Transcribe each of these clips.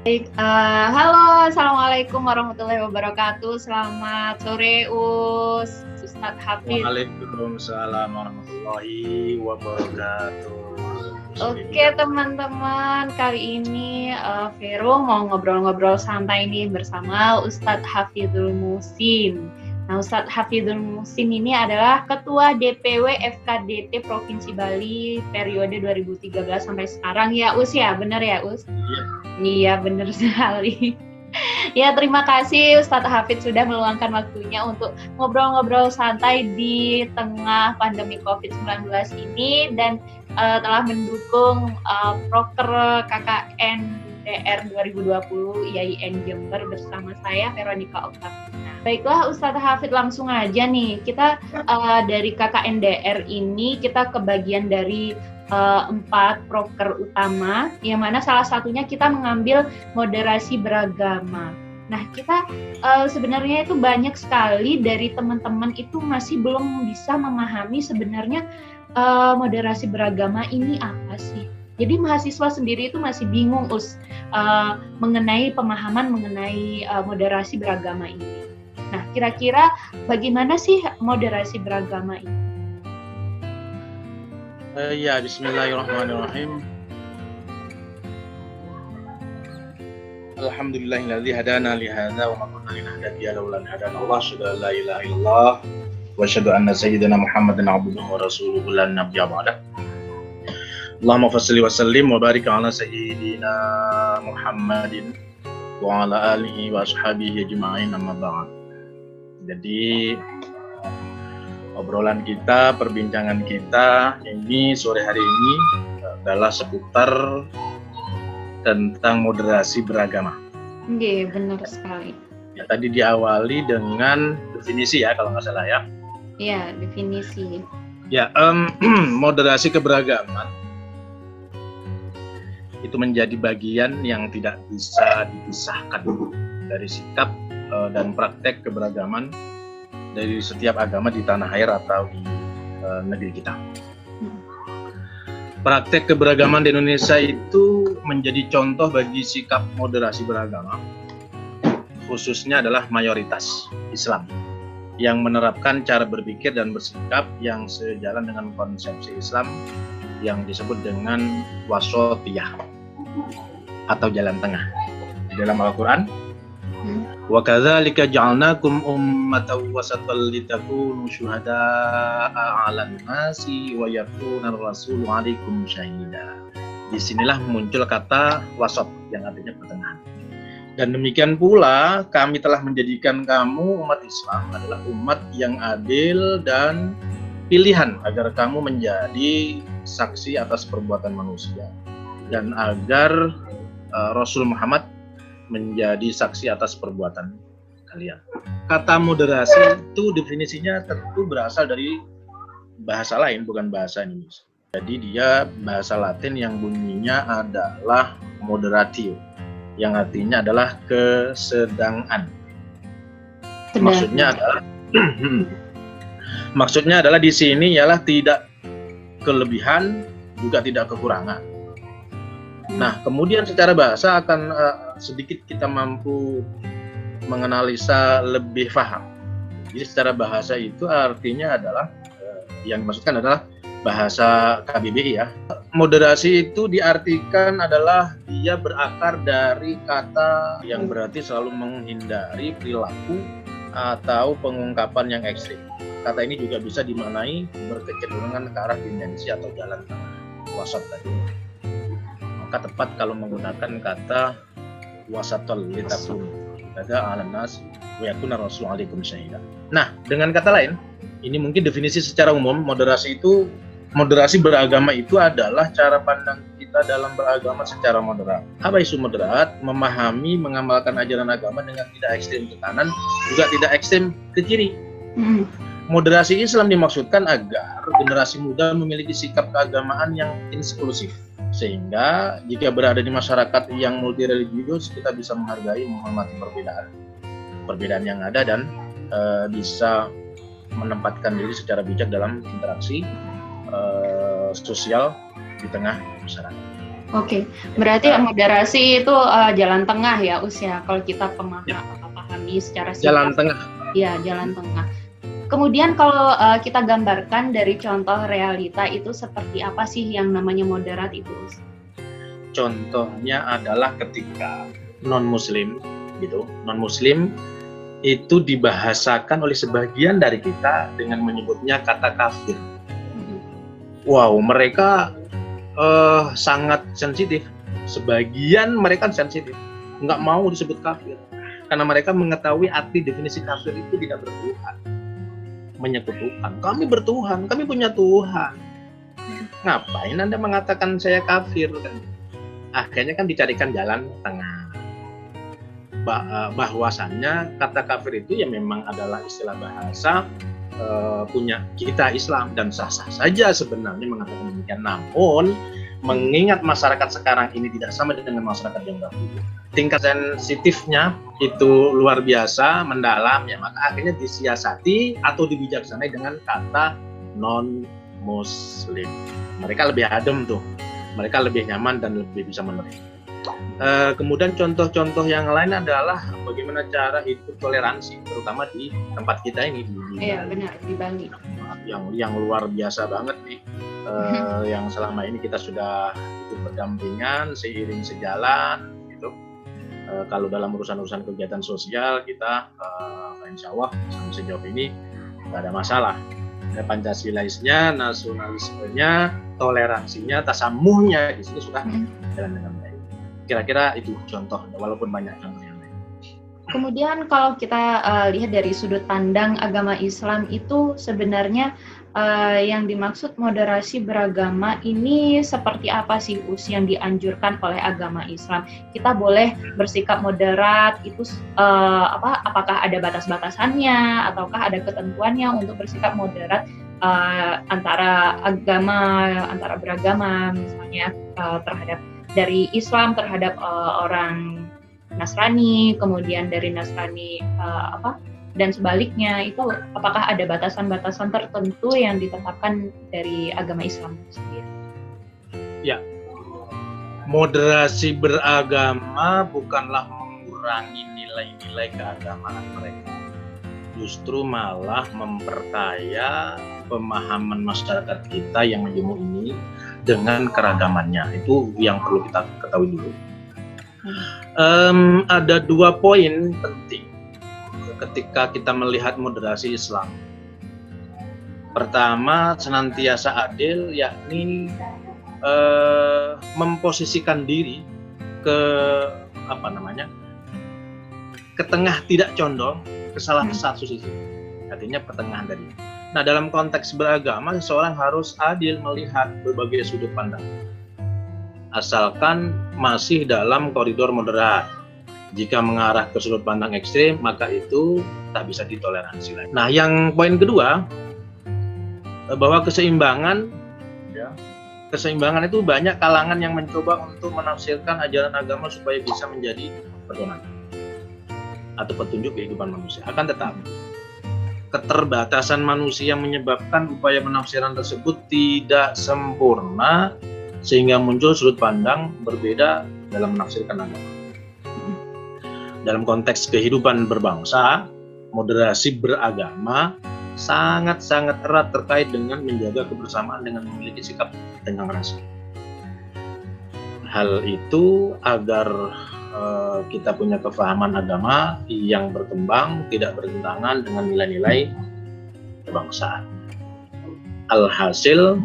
Baik, halo, assalamualaikum warahmatullahi wabarakatuh. Selamat sore, Ustadz Hafid. Waalaikumsalam warahmatullahi wabarakatuh. Oke teman-teman, kali ini Vero mau ngobrol-ngobrol santai nih bersama Ustadz Hafidul Muhsin. Nah, Ustadz Hafidul Muhsin ini adalah Ketua DPW FKDT Provinsi Bali periode 2013 sampai sekarang ya, Us ya? Bener ya, Us? Iya, bener sekali. Ya, terima kasih Ustadz Hafid sudah meluangkan waktunya untuk ngobrol-ngobrol santai di tengah pandemi COVID-19 ini dan telah mendukung Proker KKN DR 2020 IAIN Jember bersama saya Veronica Oktavina. Baiklah Ustadz Hafid, langsung aja nih, kita dari KKN DR ini kita kebagian dari 4 proker utama, yang mana salah satunya kita mengambil moderasi beragama. Nah, kita sebenarnya itu banyak sekali dari teman-teman itu masih belum bisa memahami sebenarnya moderasi beragama ini apa sih. Jadi mahasiswa sendiri itu masih bingung mengenai pemahaman mengenai moderasi beragama ini. Nah, kira-kira bagaimana sih moderasi beragama ini? Ya, bismillahirrahmanirrahim. Alhamdulillahilladzi hadana li hadza wa ma kunna linahtadiya laula an hadana Allah, syada la ilaha illallah wa syada anna sayyidina Muhammadan abduhu wa rasuluhu la nabiyya ba'da. Allahumma fassalli wa sallim wa barik ala sayyidina Muhammadin wa ala alihi wa ashabihi ajma'in, amma ba'd. Jadi obrolan kita, perbincangan kita ini sore hari ini adalah seputar tentang moderasi beragama. Iya, benar sekali. Ya, tadi diawali dengan definisi ya, kalau nggak salah ya. Iya, definisi. Ya, moderasi keberagaman itu menjadi bagian yang tidak bisa dipisahkan dari sikap dan praktek keberagaman dari setiap agama di tanah air atau di negeri kita. Praktek keberagaman di Indonesia itu menjadi contoh bagi sikap moderasi beragama, khususnya adalah mayoritas Islam yang menerapkan cara berpikir dan bersikap yang sejalan dengan konsepsi Islam yang disebut dengan wasatiyah atau jalan tengah. Di dalam Al-Quran, wa kadzalika ja'alnakum ummatan wasatan litakunu syuhada'a 'alan nasi wa yakuna ar-rasulu 'alaikum syahida. Disinilah muncul kata wasat yang artinya pertengahan. Dan demikian pula kami telah menjadikan kamu umat Islam adalah umat yang adil dan pilihan agar kamu menjadi saksi atas perbuatan manusia dan agar Rasul Muhammad menjadi saksi atas perbuatan kalian. Kata moderasi itu definisinya tentu berasal dari bahasa lain, bukan bahasa Indonesia. Jadi dia bahasa Latin yang bunyinya adalah moderatio, yang artinya adalah kesedangan. Maksudnya adalah di sini ialah tidak kelebihan juga tidak kekurangan. Nah, kemudian secara bahasa akan sedikit kita mampu menganalisa lebih paham. Jadi secara bahasa itu artinya adalah yang dimaksudkan adalah bahasa KBBI ya. Moderasi itu diartikan adalah dia berakar dari kata yang berarti selalu menghindari perilaku atau pengungkapan yang ekstrim. Kata ini juga bisa dimaknai berkecenderungan ke arah tendensi atau jalan tengah, wasat tadi. Maka tepat kalau menggunakan kata wasatul litakun ada alanas wa yakuna rasul alaikum syahida. Nah, dengan kata lain, ini mungkin definisi secara umum moderasi beragama itu adalah cara pandang kita dalam beragama secara moderat. Apa isu moderat? Memahami, mengamalkan ajaran agama dengan tidak ekstrem ke kanan, juga tidak ekstrem ke kiri. Moderasi Islam dimaksudkan agar generasi muda memiliki sikap keagamaan yang inklusif. Sehingga jika berada di masyarakat yang multireligius, kita bisa menghargai, menghormati perbedaan yang ada dan bisa menempatkan diri secara bijak dalam interaksi sosial di tengah masyarakat. Oke, berarti moderasi itu jalan tengah ya, Us ya. Kalau kita pahami secara Jalan singkat, tengah. ya jalan tengah. Kemudian kalau kita gambarkan dari contoh realita itu seperti apa sih yang namanya moderat itu, Us? Contohnya adalah ketika non-muslim gitu, non-muslim itu dibahasakan oleh sebagian dari kita dengan menyebutnya kata kafir. Wow, mereka sangat sensitif. Sebagian mereka sensitif, nggak mau disebut kafir karena mereka mengetahui arti definisi kafir itu tidak bertuhan, menyekutukan. Kami bertuhan, kami punya Tuhan. Ngapain Anda mengatakan saya kafir? Akhirnya kan dicarikan jalan tengah. Bahwasannya kata kafir itu ya memang adalah istilah bahasa punya kita Islam dan sah-sah saja sebenarnya mengatakan demikian. Namun mengingat masyarakat sekarang ini tidak sama dengan masyarakat yang dahulu, tingkat sensitifnya itu luar biasa mendalam ya, maka akhirnya disiasati atau dibijaksanai dengan kata non muslim. Mereka lebih adem tuh, mereka lebih nyaman dan lebih bisa menerima. Kemudian contoh-contoh yang lain adalah bagaimana cara hidup toleransi, terutama di tempat kita ini di Iya benar, di Bali. Yang luar biasa banget nih, yang selama ini kita sudah hidup berdampingan, seiring sejalan gitu. Kalau dalam urusan-urusan kegiatan sosial kita insya Allah sampai sejauh ini nggak ada masalah. Pancasilaisnya, nasionalismenya, toleransinya, tasamuhnya di sini sudah jalan dengan baik. Kira-kira itu contoh, walaupun banyak contoh yang lain. Kemudian kalau kita lihat dari sudut pandang agama Islam itu sebenarnya yang dimaksud moderasi beragama ini seperti apa sih, Us, yang dianjurkan oleh agama Islam? Kita boleh bersikap moderat itu apakah ada batas-batasannya ataukah ada ketentuannya untuk bersikap moderat antara beragama misalnya terhadap dari Islam terhadap orang Nasrani, kemudian dari Nasrani dan sebaliknya, itu apakah ada batasan-batasan tertentu yang ditetapkan dari agama Islam sendiri? Ya, moderasi beragama bukanlah mengurangi nilai-nilai keagamaan mereka, justru malah memperkaya pemahaman masyarakat kita yang menjemu ini dengan keragamannya. Itu yang perlu kita ketahui dulu. Ada 2 poin penting ketika kita melihat moderasi Islam. Pertama, senantiasa adil, yakni memposisikan diri ke tengah, tidak condong ke salah satu sisi. Artinya pertengahan tadi. Nah, dalam konteks beragama, seseorang harus adil melihat berbagai sudut pandang, asalkan masih dalam koridor moderat. Jika mengarah ke sudut pandang ekstrim, maka itu tak bisa ditoleransi lagi. Nah, yang poin kedua, bahwa keseimbangan itu banyak kalangan yang mencoba untuk menafsirkan ajaran agama supaya bisa menjadi pedoman atau petunjuk kehidupan manusia. Akan tetapi, keterbatasan manusia menyebabkan upaya penafsiran tersebut tidak sempurna sehingga muncul sudut pandang berbeda dalam menafsirkan agama. Dalam konteks kehidupan berbangsa, moderasi beragama sangat-sangat erat terkait dengan menjaga kebersamaan dengan memiliki sikap tenggang rasa. Hal itu agar kita punya kefahaman agama yang berkembang, tidak bertentangan dengan nilai-nilai kebangsaan. Alhasil,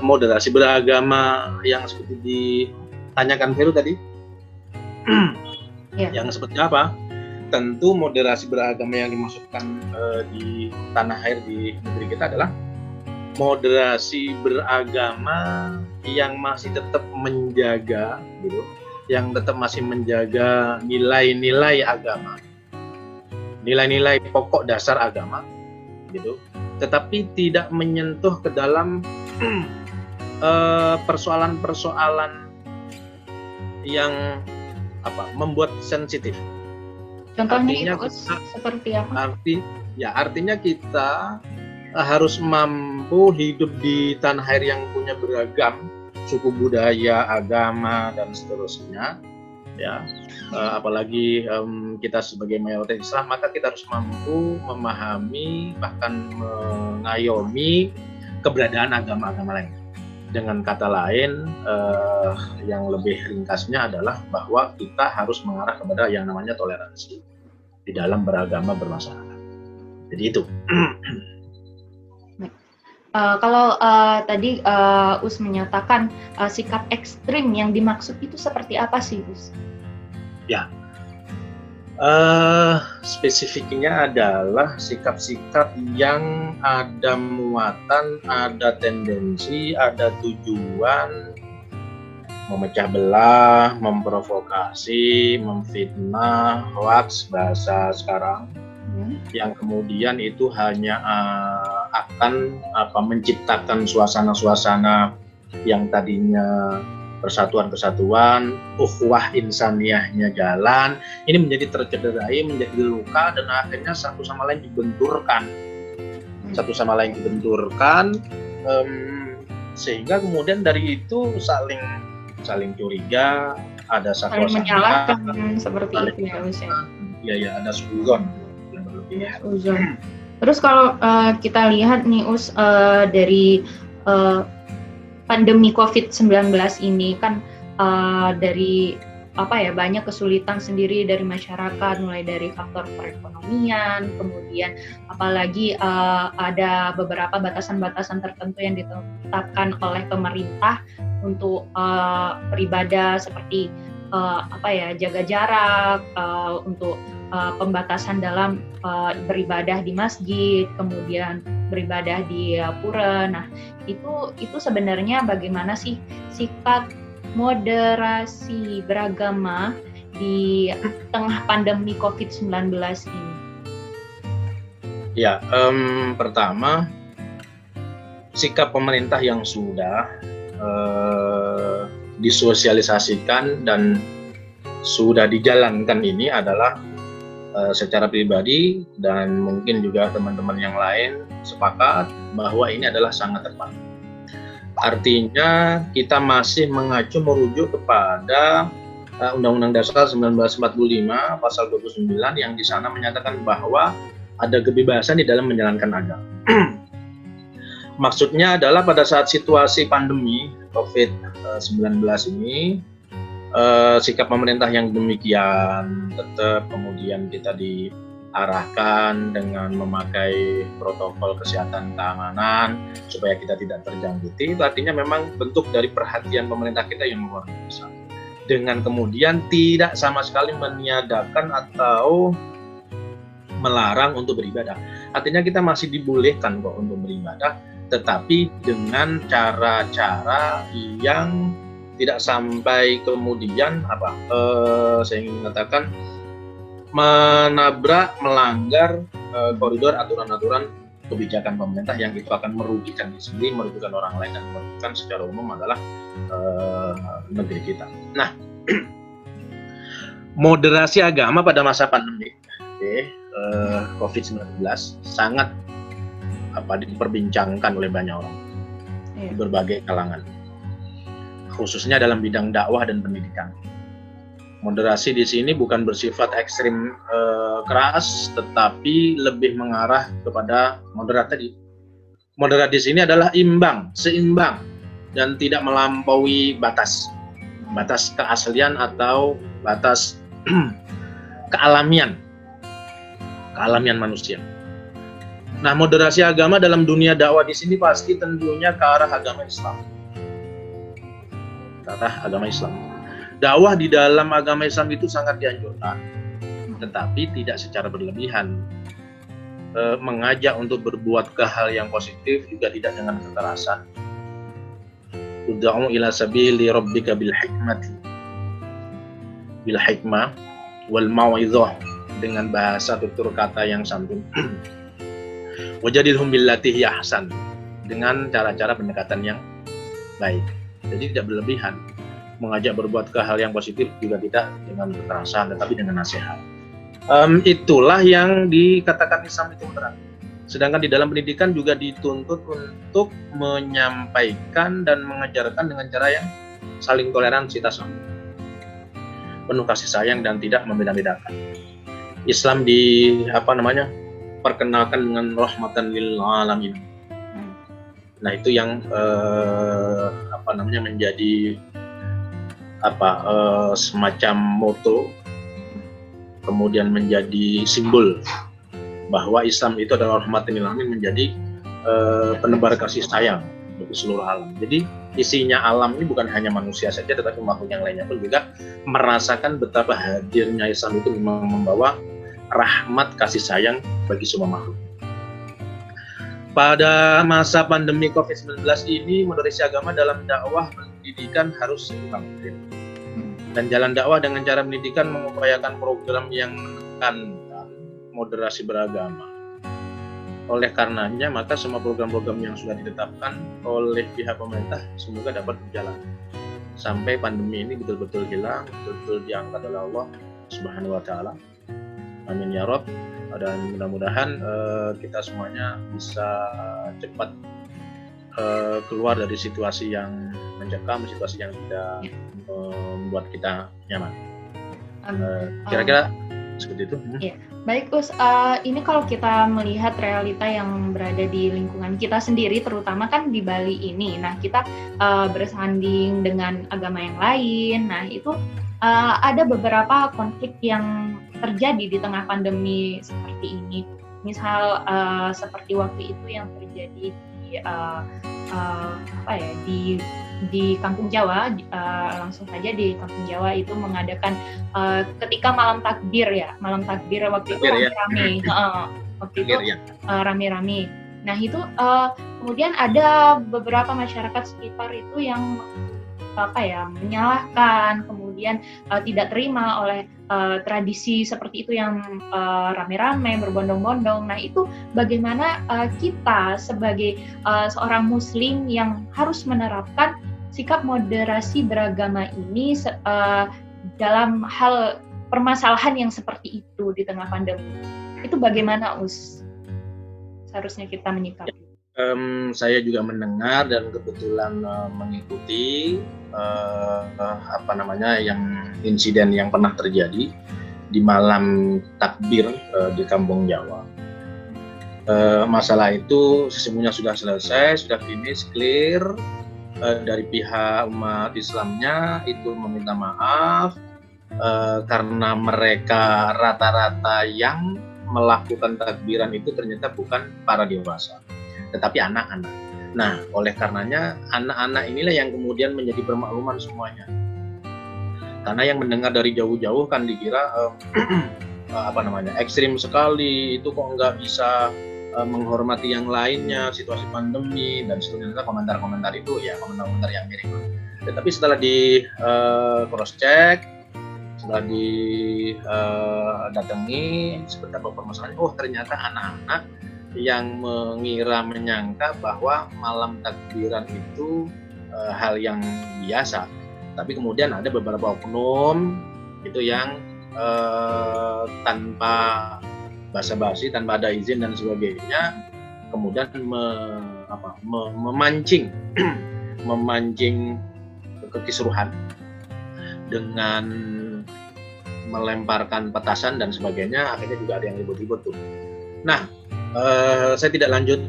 moderasi beragama yang seperti ditanyakan Vero tadi, yang seperti apa? Tentu moderasi beragama yang dimaksudkan di tanah air di negeri kita adalah moderasi beragama yang masih tetap menjaga gitu, yang tetap masih menjaga nilai-nilai agama, nilai-nilai pokok dasar agama gitu, tetapi tidak menyentuh ke dalam persoalan-persoalan yang membuat sensitif. Contohnya itu seperti apa? Artinya kita harus mampu hidup di tanah air yang punya beragam suku budaya, agama dan seterusnya, ya. Apalagi kita sebagai mayoritas Islam, maka kita harus mampu memahami bahkan mengayomi keberadaan agama-agama lain. Dengan kata lain, yang lebih ringkasnya adalah bahwa kita harus mengarah kepada yang namanya toleransi di dalam beragama bermasyarakat. Jadi itu. Kalau tadi Us menyatakan sikap ekstrim yang dimaksud itu seperti apa sih, Us? Ya, spesifiknya adalah sikap-sikap yang ada muatan, ada tendensi, ada tujuan memecah belah, memprovokasi, memfitnah, hoax bahasa sekarang, yang kemudian itu hanya akan menciptakan suasana-suasana yang tadinya persatuan-kesatuan, ukhuwah insaniyahnya jalan, ini menjadi tercederai, menjadi luka, dan akhirnya satu sama lain dibenturkan, sehingga kemudian dari itu saling curiga, ada saling menyalahkan seperti itu ya, Us ya. Iya, ada suzon yang berlebihan. Terus kalau kita lihat nih, Us, dari pandemi COVID-19 ini kan dari banyak kesulitan sendiri dari masyarakat, mulai dari faktor perekonomian, kemudian apalagi ada beberapa batasan-batasan tertentu yang ditetapkan oleh pemerintah untuk beribadah, seperti jaga jarak, untuk pembatasan dalam beribadah di masjid, kemudian beribadah di pura. Nah, itu sebenarnya bagaimana sih sikap moderasi beragama di tengah pandemi COVID-19 ini? Ya, pertama, sikap pemerintah yang sudah disosialisasikan dan sudah dijalankan ini adalah secara pribadi dan mungkin juga teman-teman yang lain sepakat bahwa ini adalah sangat tepat. Artinya kita masih merujuk kepada Undang-Undang Dasar 1945 pasal 29 yang di sana menyatakan bahwa ada kebebasan di dalam menjalankan agama. Maksudnya adalah pada saat situasi pandemi COVID-19 ini, sikap pemerintah yang demikian tetap kemudian kita diarahkan dengan memakai protokol kesehatan keamanan supaya kita tidak terjangkiti. Itu artinya memang bentuk dari perhatian pemerintah kita yang luar biasa, dengan kemudian tidak sama sekali meniadakan atau melarang untuk beribadah. Artinya kita masih dibolehkan kok untuk beribadah, tetapi dengan cara-cara yang tidak sampai kemudian saya ingin mengatakan melanggar koridor aturan-aturan kebijakan pemerintah yang itu akan merugikan diri sendiri, merugikan orang lain, dan merugikan secara umum adalah negeri kita. Nah, moderasi agama pada masa pandemi COVID-19 sangat diperbincangkan oleh banyak orang di berbagai kalangan, khususnya dalam bidang dakwah dan pendidikan. Moderasi di sini bukan bersifat ekstrim keras, tetapi lebih mengarah kepada moderat tadi. Moderat di sini adalah seimbang, dan tidak melampaui batas keaslian atau batas kealamian manusia. Nah, moderasi agama dalam dunia dakwah di sini pasti tentunya ke arah agama Islam. Dakwah di dalam agama Islam itu sangat dianjurkan, tetapi tidak secara berlebihan. Mengajak untuk berbuat ke hal yang positif juga tidak dengan kekerasan. Ud'u ila sabili rabbika bil hikmah wal mau'izah, dengan bahasa tutur kata yang santun. Wajadilhum billati hiya ahsan, dengan cara-cara pendekatan yang baik. Jadi tidak berlebihan. Mengajak berbuat ke hal yang positif juga tidak dengan kekerasan, tetapi dengan nasihat. Itulah yang dikatakan Islam itu moderat. Sedangkan di dalam pendidikan juga dituntut untuk menyampaikan dan mengajarkan dengan cara yang saling toleransi, tasawuf, penuh kasih sayang dan tidak membeda-bedakan. Islam perkenalkan dengan rahmatan lil alamin. Nah, itu yang menjadi semacam moto, kemudian menjadi simbol bahwa Islam itu adalah rahmatan lil alamin, menjadi penebar kasih sayang bagi seluruh alam. Jadi isinya alam ini bukan hanya manusia saja, tetapi makhluk yang lainnya pun juga merasakan betapa hadirnya Islam itu memang membawa rahmat kasih sayang bagi semua makhluk. Pada masa pandemi COVID-19 ini, moderasi agama dalam dakwah pendidikan harus seimbang. Dan jalan dakwah dengan cara pendidikan mengupayakan program yang menekankan moderasi beragama. Oleh karenanya, maka semua program-program yang sudah ditetapkan oleh pihak pemerintah semoga dapat berjalan sampai pandemi ini betul-betul hilang, betul-betul diangkat oleh Allah Subhanahu wa Ta'ala. Amin ya Rabb. Dan mudah-mudahan kita semuanya bisa cepat keluar dari situasi yang mencekam, situasi yang tidak membuat kita nyaman. Kira-kira seperti itu. Iya. Baik Us, ini kalau kita melihat realita yang berada di lingkungan kita sendiri, terutama kan di Bali ini. Nah, kita bersanding dengan agama yang lain. Nah, itu ada beberapa konflik yang terjadi di tengah pandemi seperti ini. Misal seperti waktu itu yang terjadi di Kampung Jawa, langsung saja di Kampung Jawa itu mengadakan ketika malam takbir waktu itu rame-rame, rame-rame. Nah itu kemudian ada beberapa masyarakat sekitar itu yang menyalahkan, kemudian tidak terima oleh tradisi seperti itu yang rame-rame berbondong-bondong. Nah itu bagaimana kita sebagai seorang muslim yang harus menerapkan sikap moderasi beragama ini dalam hal permasalahan yang seperti itu di tengah pandemi, itu bagaimana Us seharusnya kita menyikapi? Saya juga mendengar dan kebetulan mengikuti yang insiden yang pernah terjadi di malam takbir di Kampung Jawa. Masalah itu sesungguhnya sudah selesai, sudah finish, clear. Dari pihak umat Islamnya itu meminta maaf karena mereka rata-rata yang melakukan takbiran itu ternyata bukan para dewasa, tetapi anak-anak. Nah, oleh karenanya anak-anak inilah yang kemudian menjadi permakluman semuanya. Karena yang mendengar dari jauh-jauh kan dikira ekstrim sekali, itu kok nggak bisa menghormati yang lainnya, situasi pandemi dan seterusnya. Komentar-komentar itu ya komentar-komentar yang mirip. Tetapi setelah di cross check, setelah didatangi sebentar permasalahan, ternyata anak-anak yang menyangka bahwa malam takbiran itu hal yang biasa. Tapi kemudian ada beberapa oknum itu yang tanpa basa-basi, tanpa ada izin dan sebagainya, kemudian memancing kekisruhan dengan melemparkan petasan dan sebagainya. Akhirnya juga ada yang ribut-ribut tuh. Nah, saya tidak lanjut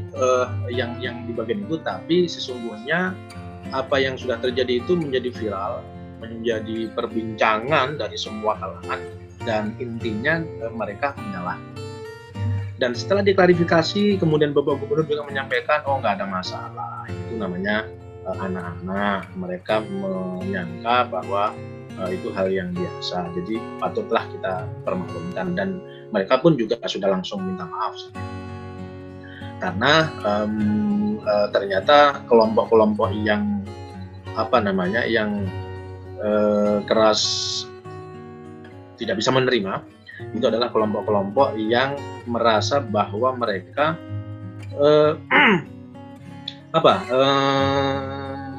yang di bagian itu, tapi sesungguhnya apa yang sudah terjadi itu menjadi viral, menjadi perbincangan dari semua kalangan, dan intinya mereka menyalahkan. Dan setelah diklarifikasi, kemudian Bapak Gubernur juga menyampaikan, nggak ada masalah, itu namanya anak-anak, mereka menyangka bahwa itu hal yang biasa, jadi patutlah kita permaklumkan. Dan mereka pun juga sudah langsung minta maaf. Karena ternyata kelompok-kelompok yang keras tidak bisa menerima itu adalah kelompok-kelompok yang merasa bahwa mereka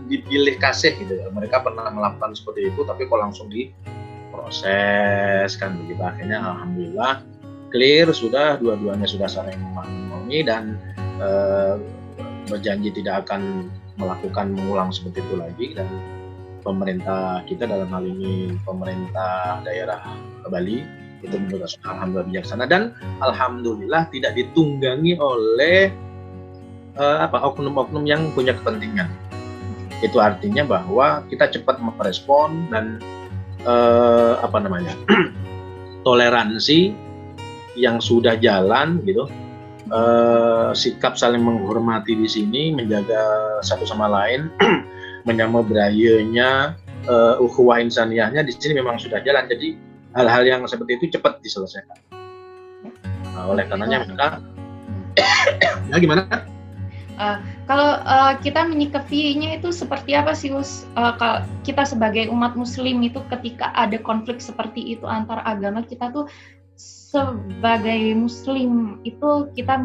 dipilih kasih gitu ya. Mereka pernah melakukan seperti itu, tapi kok langsung diproses kan begitu. Akhirnya alhamdulillah clear, sudah dua-duanya sudah saling kami dan berjanji tidak akan melakukan mengulang seperti itu lagi, dan pemerintah kita dalam hal ini pemerintah daerah Bali itu menurut saya alhamdulillah bijaksana dan alhamdulillah tidak ditunggangi oleh oknum-oknum yang punya kepentingan. Itu artinya bahwa kita cepat merespon dan toleransi yang sudah jalan gitu, sikap saling menghormati di sini, menjaga satu sama lain, menyambut budayanya, ukhuwah insaniyahnya di sini memang sudah jalan. Jadi hal-hal yang seperti itu cepat diselesaikan. Nah, oleh karenanya maka ya gimana? Kalau kita menyikapinya itu seperti apa sih, Us? Kita sebagai umat Muslim itu ketika ada konflik seperti itu antar agama, kita tuh sebagai Muslim itu kita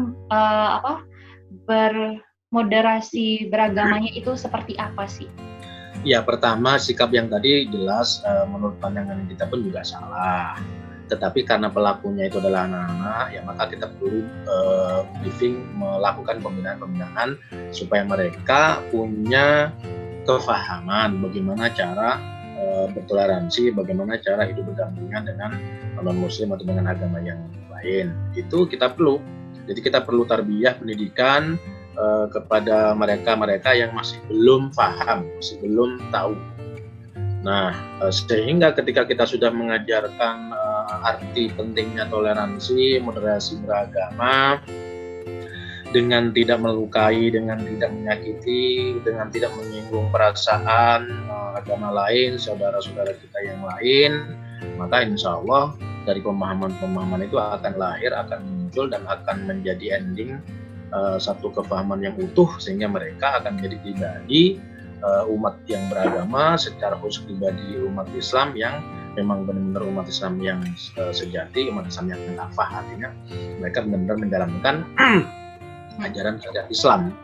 bermoderasi beragamanya itu seperti apa sih? Ya, pertama sikap yang tadi jelas menurut pandangan kita pun juga salah. Tetapi karena pelakunya itu adalah anak-anak, ya maka kita perlu briefing, melakukan pembinaan supaya mereka punya kefahaman bagaimana cara bertoleransi, bagaimana cara hidup berdampingan dengan non-muslim atau dengan agama yang lain. Itu kita perlu. Jadi kita perlu tarbiyah pendidikan kepada mereka yang masih belum paham, masih belum tahu. Nah, sehingga ketika kita sudah mengajarkan arti pentingnya toleransi, moderasi beragama, dengan tidak melukai, dengan tidak menyakiti, dengan tidak menyinggung perasaan agama lain, saudara-saudara kita yang lain, maka insya Allah dari pemahaman-pemahaman itu akan lahir, akan muncul, dan akan menjadi ending satu kefahaman yang utuh, sehingga mereka akan menjadi pribadi umat yang beragama, secara khusus pribadi umat Islam yang memang benar-benar umat Islam yang sejati, umat Islam yang menafah. Artinya mereka benar-benar menjalankan ajaran syariat Islam.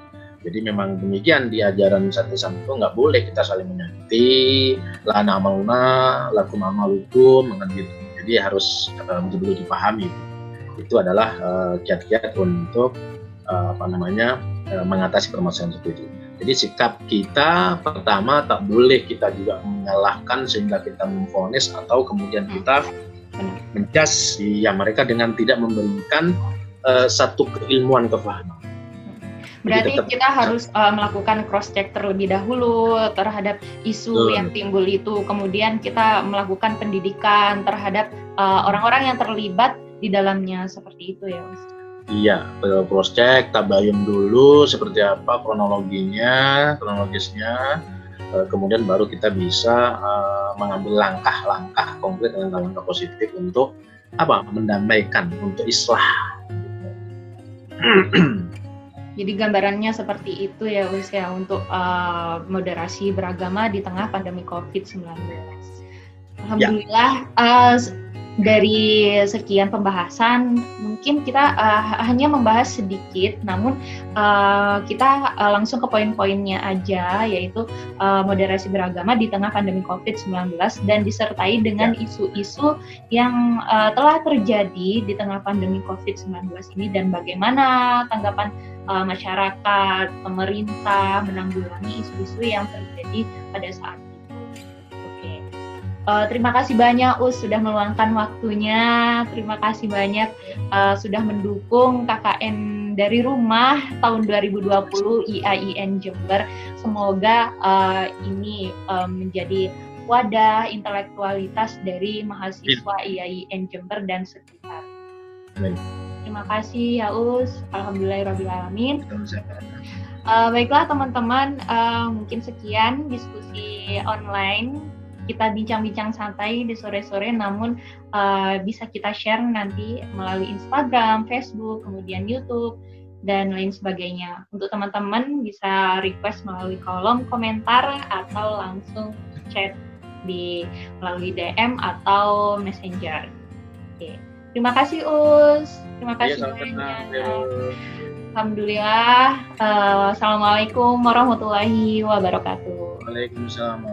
Jadi memang demikian di ajaran syariat Islam itu nggak boleh kita saling menyakiti, lana amaluna, lakum amalukum, gitu. Jadi harus betul-betul dipahami. Itu adalah kiat-kiat untuk mengatasi permasalahan seperti itu. Jadi sikap kita pertama tak boleh kita juga menyalahkan sehingga kita memvonis atau kemudian kita menjudge ya mereka dengan tidak memberikan satu keilmuan kefahaman. Berarti kita harus melakukan cross check terlebih dahulu terhadap isu yang timbul itu, kemudian kita melakukan pendidikan terhadap orang-orang yang terlibat di dalamnya, seperti itu ya, Mas? Iya, cross check, tabayun dulu seperti apa kronologisnya, kemudian baru kita bisa mengambil langkah-langkah konkret dan langkah positif untuk mendamaikan, untuk islah. Jadi gambarannya seperti itu ya, Us, ya, untuk moderasi beragama di tengah pandemi COVID-19. Alhamdulillah. Dari sekian pembahasan, mungkin kita hanya membahas sedikit, namun kita langsung ke poin-poinnya aja, yaitu moderasi beragama di tengah pandemi COVID-19 dan disertai dengan isu-isu yang telah terjadi di tengah pandemi COVID-19 ini, dan bagaimana tanggapan masyarakat, pemerintah menanggulangi isu-isu yang terjadi pada saat itu. Terima kasih banyak, Us, sudah meluangkan waktunya. Terima kasih banyak sudah mendukung KKN dari rumah tahun 2020 IAIN Jember. Semoga ini menjadi wadah intelektualitas dari mahasiswa IAIN Jember dan sekitar. Terima kasih ya, Us. Alhamdulillahirrahmanirrahim. Baiklah teman-teman, mungkin sekian diskusi online. Kita bincang-bincang santai di sore-sore, namun bisa kita share nanti melalui Instagram, Facebook, kemudian YouTube, dan lain sebagainya. Untuk teman-teman bisa request melalui kolom komentar atau langsung chat melalui DM atau Messenger. Oke. Terima kasih, Us. Terima kasih banyak. Alhamdulillah. Assalamualaikum warahmatullahi wabarakatuh. Waalaikumsalam.